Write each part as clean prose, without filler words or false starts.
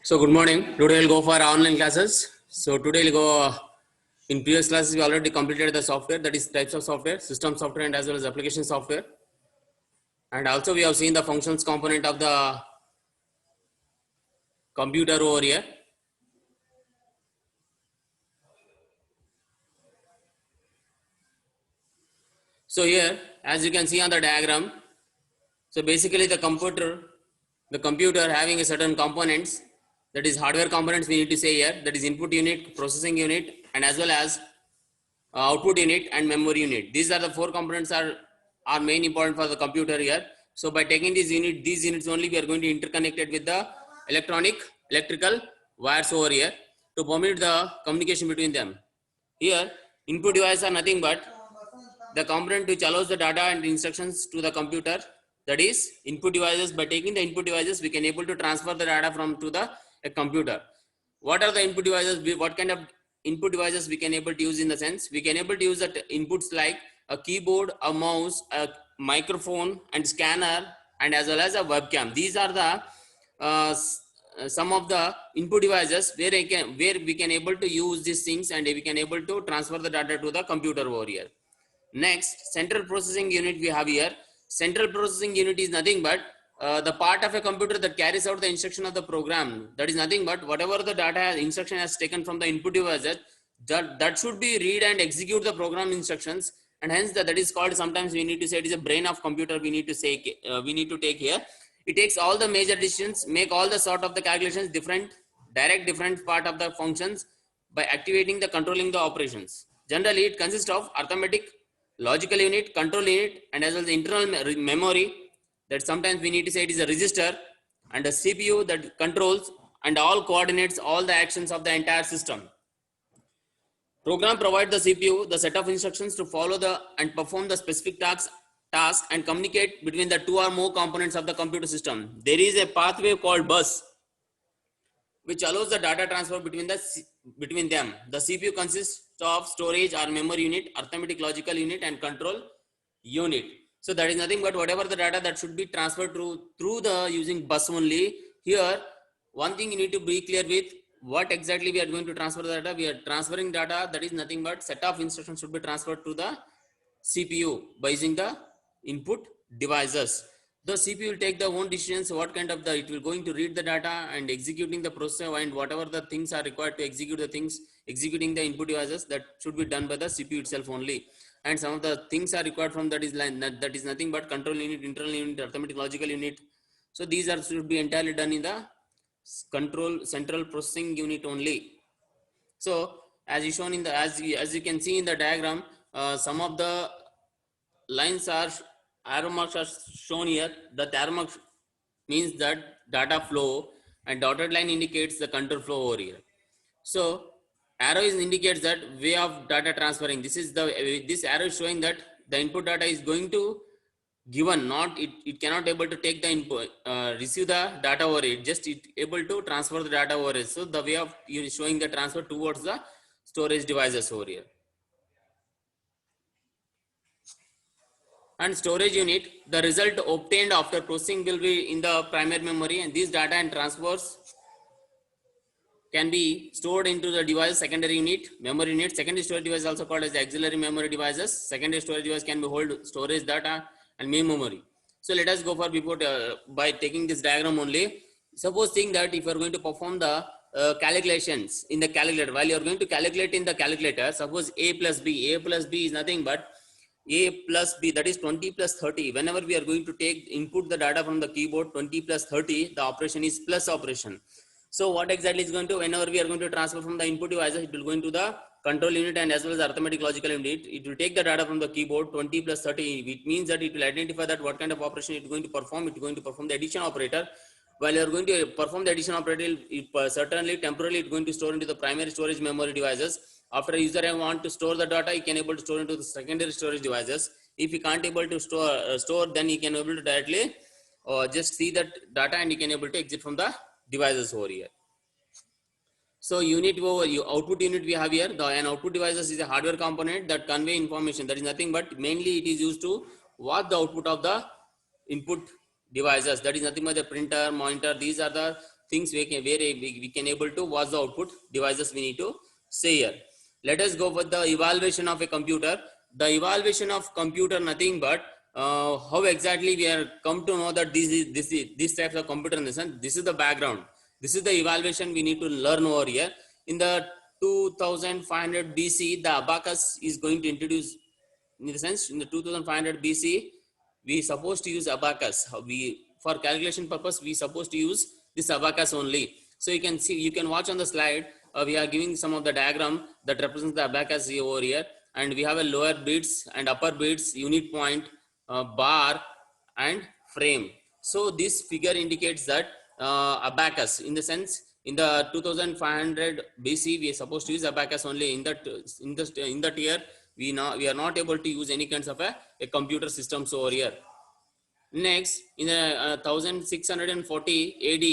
So good morning. Today we'll go for online classes. So today we'll go in previous classes we already completed the software, that is types of software, system software and as well as application software. And also we have seen the functions component of the computer over here. So here as you can see on the diagram, so basically the computer having a certain components, that is hardware components we need to say here, that is input unit, processing unit and as well as output unit and memory unit. These are the four components are main important for the computer here. So by taking these units only we are going to interconnect it with the electrical wires over here to permit the communication between them. Here input devices are nothing but the component which allows the data and instructions to the computer, that is input devices. By taking the input devices we can able to transfer the data from to the computer. What are the input devices? What kind of input devices we can able to use, in the sense we can able to use the inputs like a keyboard, a mouse, a microphone and scanner and as well as a webcam. These are the some of the input devices where we can able to use these things and we can able to transfer the data to the computer over here. Next, central processing unit we have here. Central processing unit is nothing but the part of a computer that carries out the instruction of the program. That is nothing but whatever the data instruction has taken from the input devices, that should be read and execute the program instructions, and hence that is called, sometimes we need to say it is a brain of computer. We need to say we need to take here. It takes all the major decisions, make all the sort of the calculations, different part of the functions by activating the controlling the operations. Generally, it consists of arithmetic, logical unit, control unit and as well as the internal memory, that sometimes we need to say it is a register, and a CPU that controls and all coordinates all the actions of the entire system. Program provides the CPU the set of instructions to follow the and perform the specific task and communicate between the two or more components of the computer system. There is a pathway called bus which allows the data transfer between them. The CPU consists of storage or memory unit, arithmetic logical unit and control unit. So that is nothing but whatever the data that should be transferred through the using bus only. Here one thing you need to be clear with, what exactly we are going to transfer the data. We are transferring data, that is nothing but set of instructions should be transferred to the CPU by using the input devices. The CPU will take the own decisions, what kind of it will going to read the data and executing the process, and whatever the things are required to execute the things, executing the input devices, that should be done by the CPU itself only. And some of the things are required from that is nothing but control unit, internal unit, arithmetic logical unit. So these should be entirely done in the central processing unit only. So as you shown in the as you can see in the diagram, some of the lines are arrow marks are shown here. The arrow mark means that data flow and dotted line indicates the control flow over here. So arrow indicates that way of data transferring. This arrow is showing that the input data is going to given, not it cannot able to take the input, receive the data over it, just it able to transfer the data over it. So the way of showing the transfer towards the storage devices over here. And storage unit, the result obtained after processing will be in the primary memory, and these data and transfers can be stored into the device secondary unit, memory unit. Secondary storage device also called as auxiliary memory devices. Secondary storage device can be hold storage data and main memory. So let us go for before by taking this diagram only. Suppose think that if you are going to perform the calculations in the calculator, while you are going to calculate in the calculator, suppose a plus b is nothing but a plus b, that is 20 plus 30. Whenever we are going to input the data from the keyboard, 20 plus 30, the operation is plus operation. So what exactly is going to, whenever we are going to transfer from the input devices, it will go into the control unit and as well as arithmetic logical unit. It will take the data from the keyboard, 20 plus 30. It means that it will identify that what kind of operation it is going to perform. It is going to perform the addition operator. While you are going to perform the addition operator, certainly temporarily it is going to store into the primary storage memory devices. After a user want to store the data, he can able to store into the secondary storage devices. If he can't able to store, then he can able to directly just see that data and he can able to exit from the devices over here. So unit over output unit we have here. An output devices is a hardware component that convey information. That is nothing but mainly it is used to watch the output of the input devices. That is nothing but the printer, monitor. These are the things we can able to watch the output devices we need to say here. Let us go for the evaluation of a computer. The evaluation of computer nothing but how exactly we are come to know that this types of computer in the sense. This is the background. This is the evaluation we need to learn over here. In the 2500 BC, the abacus is going to introduce. In the sense, in the 2500 BC, we supposed to use abacus. We for calculation purpose we supposed to use this abacus only. So you can see, you can watch on the slide. We are giving some of the diagram that represents the abacus over here, and we have a lower bits and upper bits, unit point, bar, and frame. So this figure indicates that abacus, in the sense, in the 2500 BC we are supposed to use abacus only. In that year we are not able to use any kinds of a computer systems over here. Next, in the 1640 AD,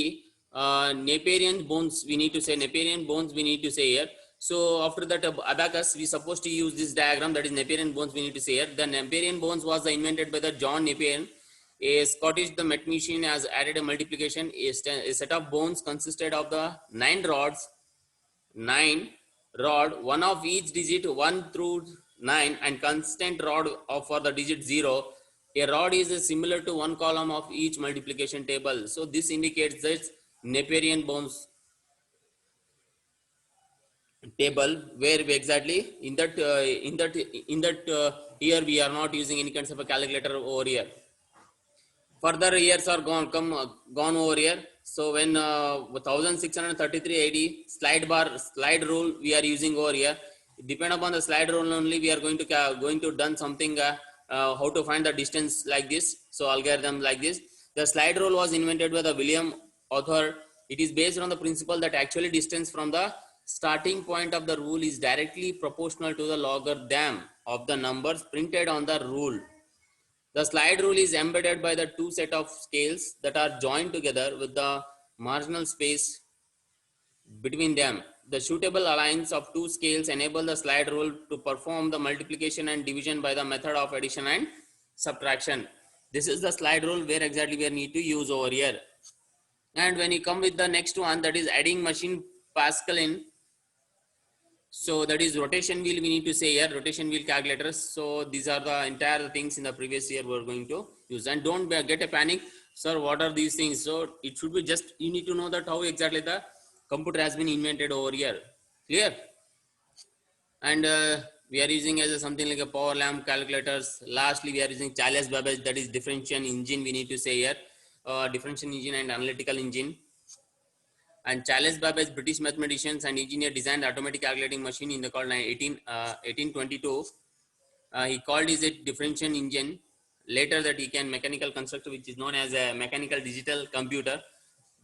Napierian bones, we need to say Napierian bones, we need to say here. So after that abacus, we supposed to use this diagram, that is Napierian bones, we need to say here. The Napierian bones was invented by the John Napier, a Scottish the mathematician, has added a multiplication. A set of bones consisted of the 9 rod, one of each digit 1 through 9, and constant rod of for the digit 0. A rod is similar to one column of each multiplication table. So this indicates that Napierian bones table, where we exactly in that here we are not using any kinds of a calculator over here. Further years are gone over here. So when 1633 AD, slide rule we are using over here. Depend upon the slide rule only, we are going to done something how to find the distance like this. So algorithm like this. The slide rule was invented by the William author. It is based on the principle that actually distance from the starting point of the rule is directly proportional to the logarithm of the numbers printed on the rule. The slide rule is embedded by the two set of scales that are joined together with the marginal space between them. The suitable alliance of two scales enable the slide rule to perform the multiplication and division by the method of addition and subtraction. This is the slide rule where exactly we need to use over here. And when you come with the next one, that is adding machine Pascal in. So that is rotation wheel, we need to say here, rotation wheel calculators. So these are the entire things in the previous year we're going to use. And don't get a panic, sir, what are these things? So it should be just, you need to know that how exactly the computer has been invented over here. Clear? And we are using as something like a power lamp calculators. Lastly, we are using Charles Babbage, that is differential engine, we need to say here, differential engine and analytical engine. And Charles Babbage, British mathematicians and engineer, designed the automatic calculating machine in the called 1822. He called it a differential engine. Later that he can mechanical construct, which is known as a mechanical digital computer.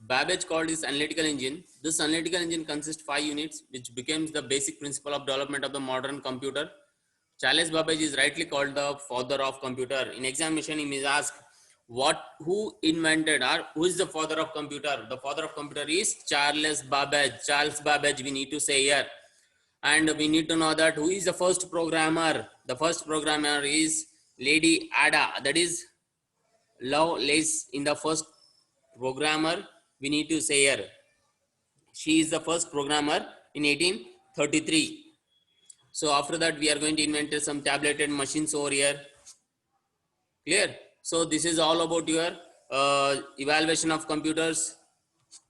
Babbage called this analytical engine. This analytical engine consists 5 units, which becomes the basic principle of development of the modern computer. Charles Babbage is rightly called the father of computer. In examination, he may ask, who invented or who is the father of computer? The father of computer is Charles Babbage. Charles Babbage, we need to say here. And we need to know that who is the first programmer? The first programmer is Lady Ada. That is Lovelace in the first programmer, we need to say here. She is the first programmer in 1833. So after that, we are going to invent some tableted machines over here. Clear? So this is all about your evaluation of computers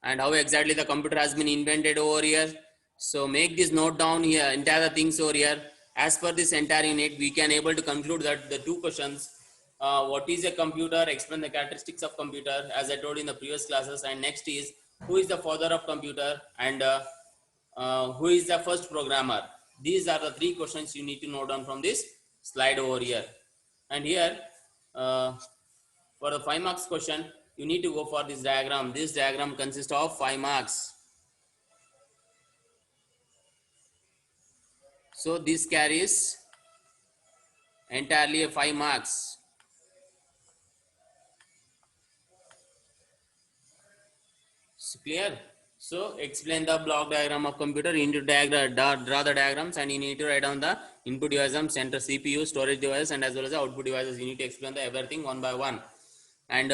and how exactly the computer has been invented over here. So make this note down here, entire things over here. As per this entire unit, we can able to conclude that the two questions, what is a computer, explain the characteristics of computer as I told in the previous classes, and next is who is the father of computer, and who is the first programmer. These are the 3 questions you need to note down from this slide over here. And here for the 5 marks question, you need to go for this diagram. This diagram consists of 5 marks. So this carries entirely 5 marks. So clear? So explain the block diagram of computer. You need to draw the diagrams, and you need to write down the input devices, center CPU, storage devices, and as well as the output devices. You need to explain the everything one by one. And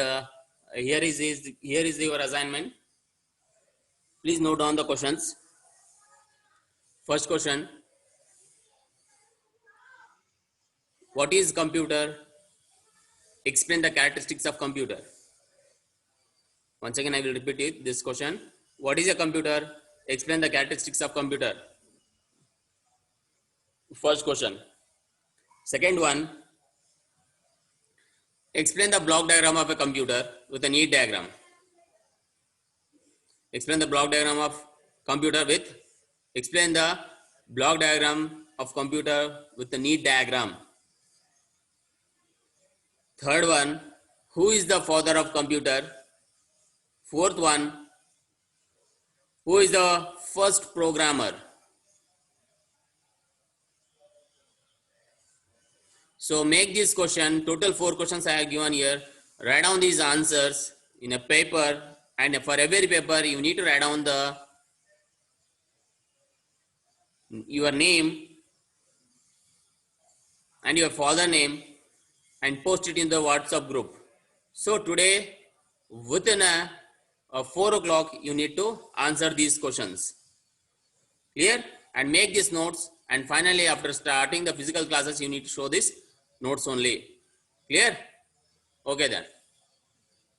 here is your assignment. Please note down the questions. First question, what is computer? Explain the characteristics of computer. Once again, I will repeat it. This question, what is a computer? Explain the characteristics of computer. First question. Second one, explain the block diagram of a computer with a neat diagram. Explain the block diagram of computer with, explain the block diagram of computer with a neat diagram. Third one, who is the father of computer? Fourth one, who is the first programmer? So make this question, total 4 questions I have given here. Write down these answers in a paper, and for every paper you need to write down your name and your father name and post it in the WhatsApp group. So today within 4 o'clock you need to answer these questions. Clear? And make these notes, and finally after starting the physical classes you need to show this notes only. Clear? Okay then.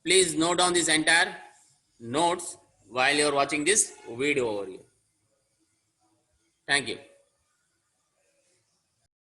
Please note down this entire notes while you are watching this video over here. Thank you.